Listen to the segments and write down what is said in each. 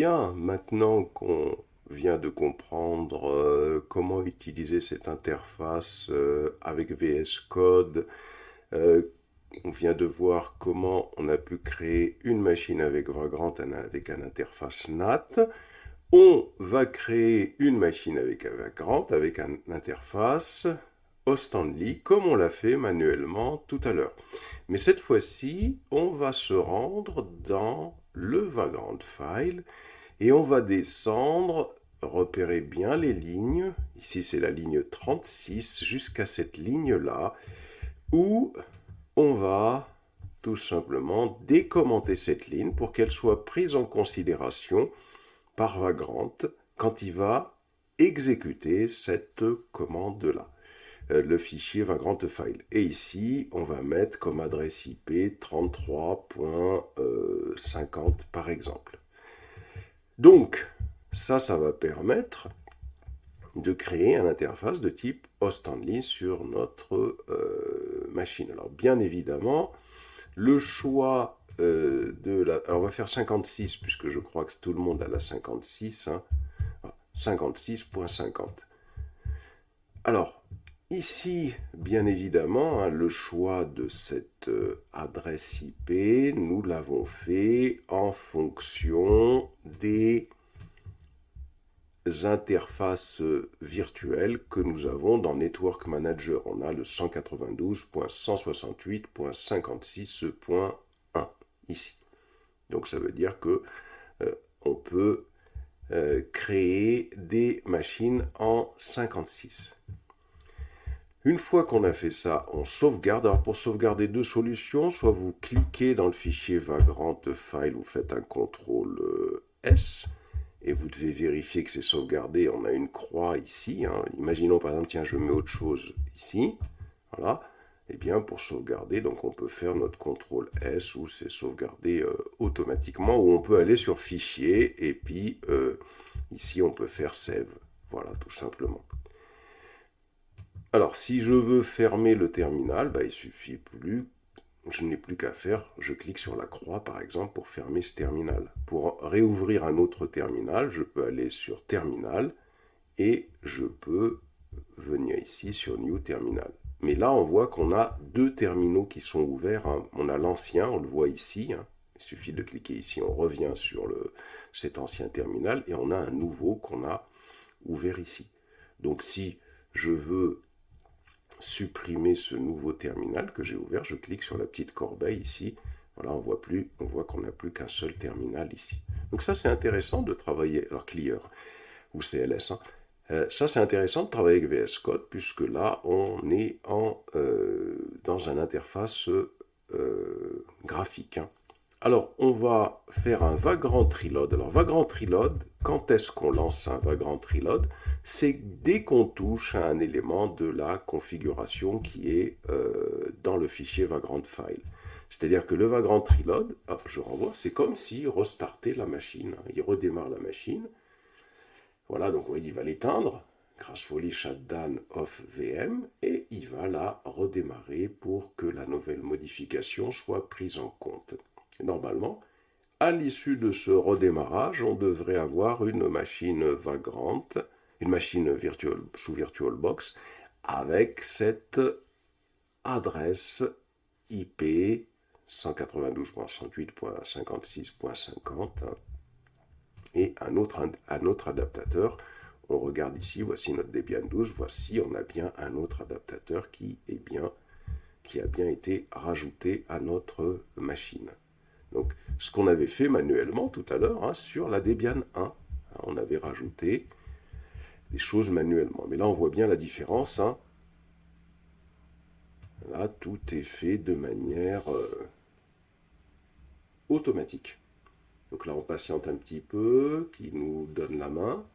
Bien, maintenant qu'on vient de comprendre comment utiliser cette interface avec VS Code, euh, on vient de voir comment on a pu créer une machine avec Vagrant avec un interface NAT. On va créer une machine avec Vagrant avec un interface Ostendly comme on l'a fait manuellement tout à l'heure. Mais cette fois-ci, on va se rendre dans le Vagrant file et on va descendre, repérez bien les lignes, ici c'est la ligne 36 jusqu'à cette ligne-là, où on va tout simplement décommenter cette ligne pour qu'elle soit prise en considération par Vagrant quand il va exécuter cette commande-là, le fichier Vagrant file. Et ici, on va mettre comme adresse IP 33.50 par exemple. Donc, ça va permettre de créer une interface de type Ostendly sur notre machine. Alors, bien évidemment, le choix de la... Alors, on va faire 56, puisque je crois que tout le monde a la 56. Hein. 56.50. Alors, ici, bien évidemment, hein, le choix de cette adresse IP, nous l'avons fait en fonction des interfaces virtuelles que nous avons dans Network Manager. On a le 192.168.56.1 ici. Donc ça veut dire que on peut créer des machines en 56. Une fois qu'on a fait ça, on sauvegarde. Alors pour sauvegarder deux solutions, soit vous cliquez dans le fichier Vagrant File, vous faites un CTRL S, et vous devez vérifier que c'est sauvegardé. On a une croix ici. Hein. Imaginons par exemple, tiens, je mets autre chose ici. Voilà. Et bien pour sauvegarder, donc on peut faire notre CTRL S où c'est sauvegardé automatiquement, ou on peut aller sur Fichier et puis ici on peut faire Save. Voilà, tout simplement. Alors si je veux fermer le terminal, bah, il suffit plus. Je n'ai plus qu'à faire, je clique sur la croix par exemple pour fermer ce terminal. Pour réouvrir un autre terminal, je peux aller sur Terminal et je peux venir ici sur New Terminal. Mais là, on voit qu'on a deux terminaux qui sont ouverts. Hein. On a l'ancien, on le voit ici. Hein. Il suffit de cliquer ici, on revient sur cet ancien terminal et on a un nouveau qu'on a ouvert ici. Donc si je veux supprimer ce nouveau terminal que j'ai ouvert, je clique sur la petite corbeille ici. Voilà, on voit qu'on n'a plus qu'un seul terminal ici. Donc ça, c'est intéressant de travailler, alors Clear ou CLS. Hein. Ça, c'est intéressant de travailler avec VS Code, puisque là, on est dans une interface graphique. Hein. Alors, on va faire un Vagrant Reload. Alors, Vagrant Reload, quand est-ce qu'on lance un Vagrant Reload? C'est dès qu'on touche à un élément de la configuration qui est dans le fichier Vagrant File. C'est-à-dire que le Vagrant Reload, hop, je renvoie, c'est comme s'il restartait la machine. Il redémarre la machine. Voilà, donc il va l'éteindre, Gracefully Shutdown of VM, et il va la redémarrer pour que la nouvelle modification soit prise en compte. Normalement, à l'issue de ce redémarrage, on devrait avoir une machine Vagrant, une machine sous VirtualBox, avec cette adresse IP 192.168.56.50 et un autre adaptateur. On regarde ici, voici notre Debian 12, voici on a bien un autre adaptateur qui a bien été rajouté à notre machine. Donc ce qu'on avait fait manuellement tout à l'heure hein, sur la Debian 1, hein, on avait rajouté des choses manuellement. Mais là on voit bien la différence. Hein. Là tout est fait de manière automatique. Donc là on patiente un petit peu, qui nous donne la main.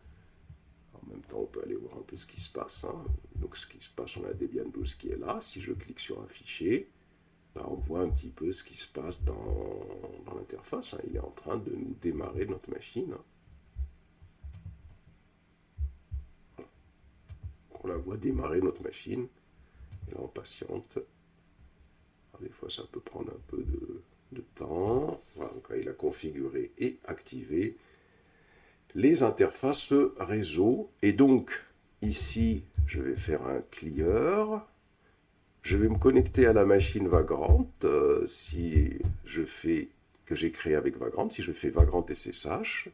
En même temps, on peut aller voir un peu ce qui se passe. Hein. Donc, ce qui se passe, on a Debian 12 qui est là. Si je clique sur un fichier, ben, on voit un petit peu ce qui se passe dans l'interface. Hein. Il est en train de nous démarrer notre machine. Voilà. On la voit démarrer notre machine. Et là, on patiente. Alors, des fois, ça peut prendre un peu de temps. Voilà, donc là, il a configuré et activé. les interfaces réseau. Et donc, ici, je vais faire un clear. Je vais me connecter à la machine Vagrant. Si je fais que j'ai créé avec Vagrant, si je fais Vagrant SSH,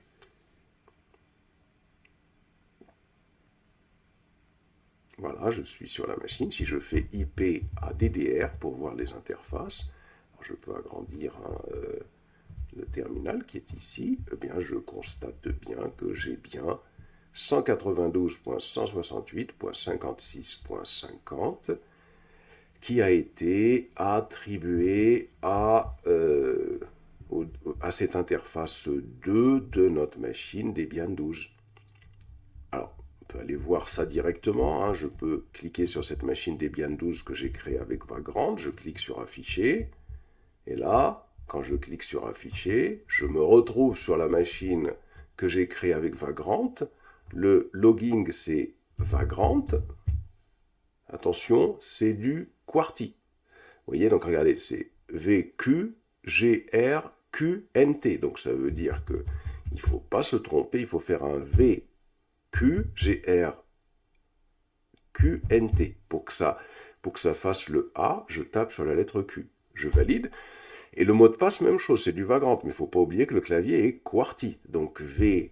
voilà, je suis sur la machine. Si je fais IP à DDR pour voir les interfaces, alors je peux agrandir le terminal qui est ici. Eh bien, je constate bien que j'ai bien 192.168.56.50 qui a été attribué à cette interface 2 de notre machine Debian 12. Alors, on peut aller voir ça directement. Hein. Je peux cliquer sur cette machine Debian 12 que j'ai créée avec Vagrant. Je clique sur Afficher. Et là, quand je clique sur Afficher, je me retrouve sur la machine que j'ai créée avec Vagrant. Le logging, c'est Vagrant. Attention, c'est du QWERTY. Vous voyez, donc regardez, c'est VQGRQNT. Donc ça veut dire que il ne faut pas se tromper, il faut faire un VQGRQNT. Pour que ça fasse le A, je tape sur la lettre Q. Je valide. Et le mot de passe, même chose, c'est du Vagrant. Mais il ne faut pas oublier que le clavier est QWERTY. Donc VQGRQNT.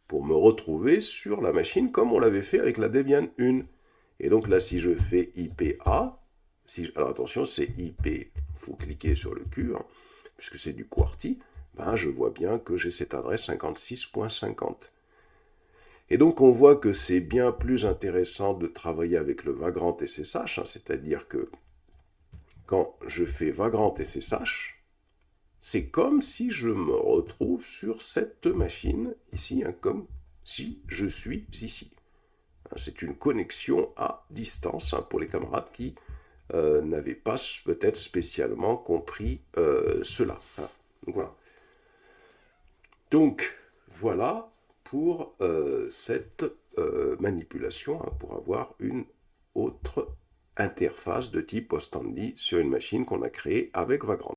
Pour me retrouver sur la machine comme on l'avait fait avec la Debian 1. Et donc là, si je fais IPA, alors attention, c'est IP, il faut cliquer sur le Q, hein, puisque c'est du QWERTY, ben, je vois bien que j'ai cette adresse 56.50. Et donc on voit que c'est bien plus intéressant de travailler avec le Vagrant SSH, hein, c'est-à-dire que quand je fais Vagrant SSH, c'est comme si je me retrouve sur cette machine ici, hein, comme si je suis ici. C'est une connexion à distance, hein, pour les camarades qui n'avaient pas peut-être spécialement compris cela. Hein. Donc voilà pour cette manipulation, hein, pour avoir une autre interface de type post-only sur une machine qu'on a créée avec Vagrant.